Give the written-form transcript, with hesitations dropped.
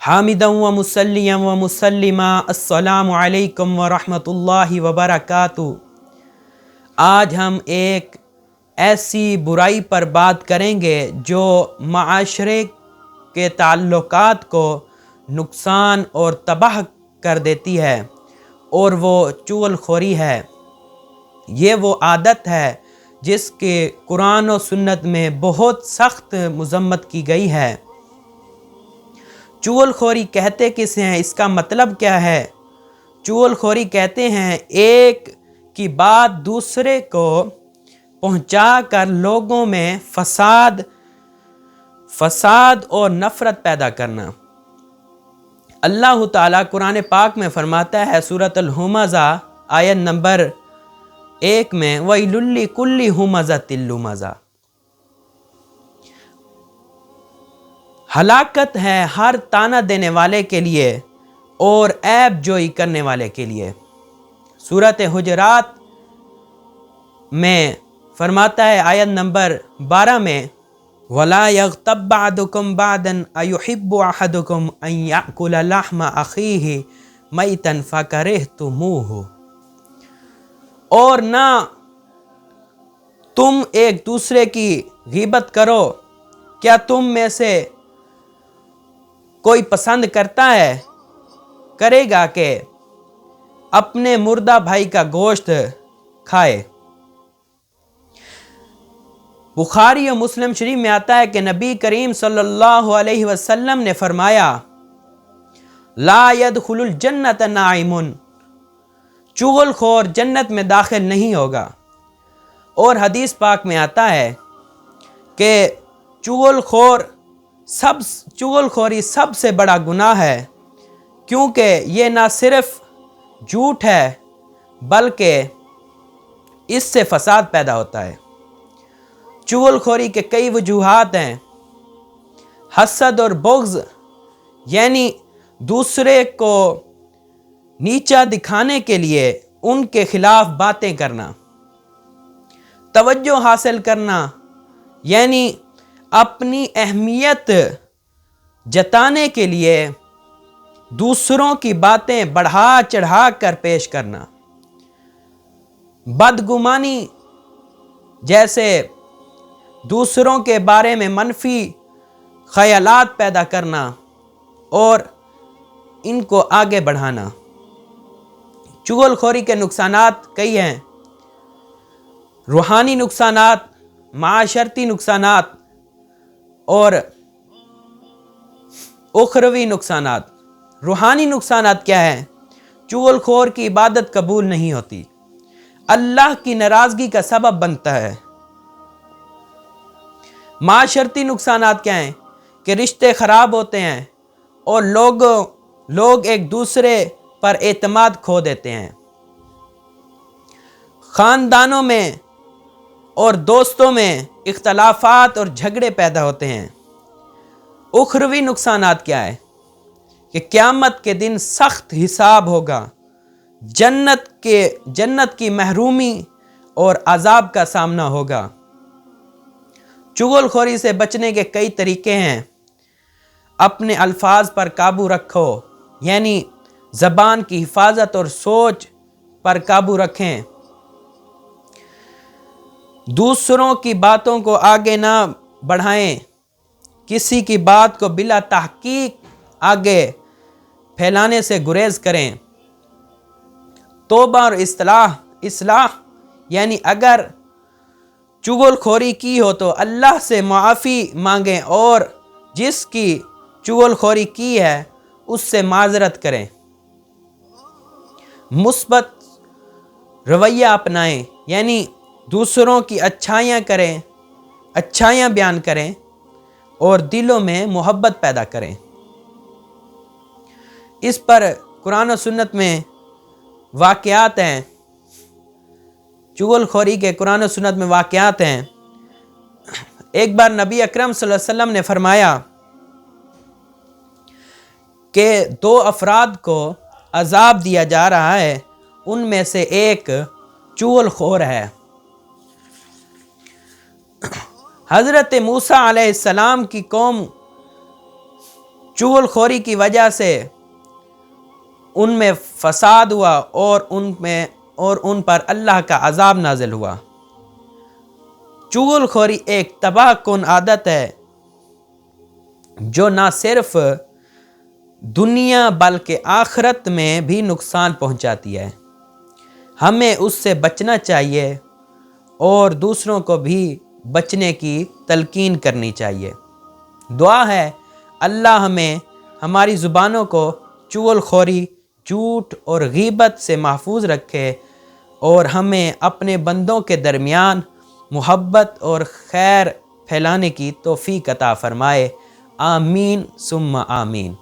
حامدًا ومصليًا ومسلما السلام علیکم ورحمۃ اللہ وبرکاتہ۔ آج ہم ایک ایسی برائی پر بات کریں گے جو معاشرے کے تعلقات کو نقصان اور تباہ کر دیتی ہے، اور وہ چغل خوری ہے۔ یہ وہ عادت ہے جس کے قرآن و سنت میں بہت سخت مذمت کی گئی ہے۔ چغل خوری کہتے کس ہیں؟ اس کا مطلب کیا ہے؟ چغل خوری کہتے ہیں ایک کی بات دوسرے کو پہنچا کر لوگوں میں فساد اور نفرت پیدا کرنا۔ اللہ تعالیٰ قرآن پاک میں فرماتا ہے سورۃ الہمزہ آیت نمبر 1 میں وَيْلٌ لِكُلِّ ہُمَزَةٍ لُمَزَةٍ، ہلاکت ہے ہر تانا دینے والے کے لیے اور عیب جوئی کرنے والے کے لیے۔ سورۃ حجرات میں فرماتا ہے آیت نمبر 12 میں وَلَا يَغْتَبْ بَعْضُكُمْ بَعْضًا أَيُحِبُّ أَحَدُكُمْ أَن يَأْكُلَ لَحْمَ أَخِيهِ مَيْتًا فَكَرِهْتُمُوهُ، اور نہ تم ایک دوسرے کی غیبت کرو۔ کیا تم میں سے کوئی پسند کرے گا کہ اپنے مردہ بھائی کا گوشت کھائے؟ بخاری و مسلم شریف میں آتا ہے کہ نبی کریم صلی اللہ علیہ وسلم نے فرمایا لا يدخل الجنت نائم، چغل خور جنت میں داخل نہیں ہوگا۔ اور حدیث پاک میں آتا ہے کہ چغل خوری سب سے بڑا گناہ ہے، کیونکہ یہ نہ صرف جھوٹ ہے بلکہ اس سے فساد پیدا ہوتا ہے۔ چغل خوری کے کئی وجوہات ہیں۔ حسد اور بغض، یعنی دوسرے کو نیچا دکھانے کے لیے ان کے خلاف باتیں کرنا۔ توجہ حاصل کرنا، یعنی اپنی اہمیت جتانے کے لیے دوسروں کی باتیں بڑھا چڑھا کر پیش کرنا۔ بدگمانی، جیسے دوسروں کے بارے میں منفی خیالات پیدا کرنا اور ان کو آگے بڑھانا۔ چغل خوری کے نقصانات کئی ہیں، روحانی نقصانات، معاشرتی نقصانات اور اخروی نقصانات۔ روحانی نقصانات کیا ہیں؟ چغل خور کی عبادت قبول نہیں ہوتی، اللہ کی ناراضگی کا سبب بنتا ہے۔ معاشرتی نقصانات کیا ہیں؟ کہ رشتے خراب ہوتے ہیں اور لوگ ایک دوسرے پر اعتماد کھو دیتے ہیں۔ خاندانوں میں اور دوستوں میں اختلافات اور جھگڑے پیدا ہوتے ہیں۔ اخروی نقصانات کیا ہے؟ کہ قیامت کے دن سخت حساب ہوگا، جنت کی محرومی اور عذاب کا سامنا ہوگا۔ چغل خوری سے بچنے کے کئی طریقے ہیں۔ اپنے الفاظ پر قابو رکھو، یعنی زبان کی حفاظت اور سوچ پر قابو رکھیں۔ دوسروں کی باتوں کو آگے نہ بڑھائیں، کسی کی بات کو بلا تحقیق آگے پھیلانے سے گریز کریں۔ توبہ اور اصلاح، یعنی اگر چغل خوری کی ہو تو اللہ سے معافی مانگیں اور جس کی چغل خوری کی ہے اس سے معذرت کریں۔ مثبت رویہ اپنائیں، یعنی دوسروں کی اچھائیاں بیان کریں اور دلوں میں محبت پیدا کریں۔ اس پر قرآن و سنت میں واقعات ہیں، چغل خوری کے قرآن و سنت میں واقعات ہیں۔ ایک بار نبی اکرم صلی اللہ علیہ وسلم نے فرمایا کہ 2 افراد کو عذاب دیا جا رہا ہے، ان میں سے ایک چغل خور ہے۔ حضرت موسیٰ علیہ السلام کی قوم چغل خوری کی وجہ سے ان میں فساد ہوا اور ان پر اللہ کا عذاب نازل ہوا۔ چغل خوری ایک تباہ کن عادت ہے جو نہ صرف دنیا بلکہ آخرت میں بھی نقصان پہنچاتی ہے۔ ہمیں اس سے بچنا چاہیے اور دوسروں کو بھی بچنے کی تلقین کرنی چاہیے۔ دعا ہے اللہ ہمیں ہماری زبانوں کو چغل خوری، جھوٹ اور غیبت سے محفوظ رکھے اور ہمیں اپنے بندوں کے درمیان محبت اور خیر پھیلانے کی توفیق عطا فرمائے۔ آمین ثم آمین۔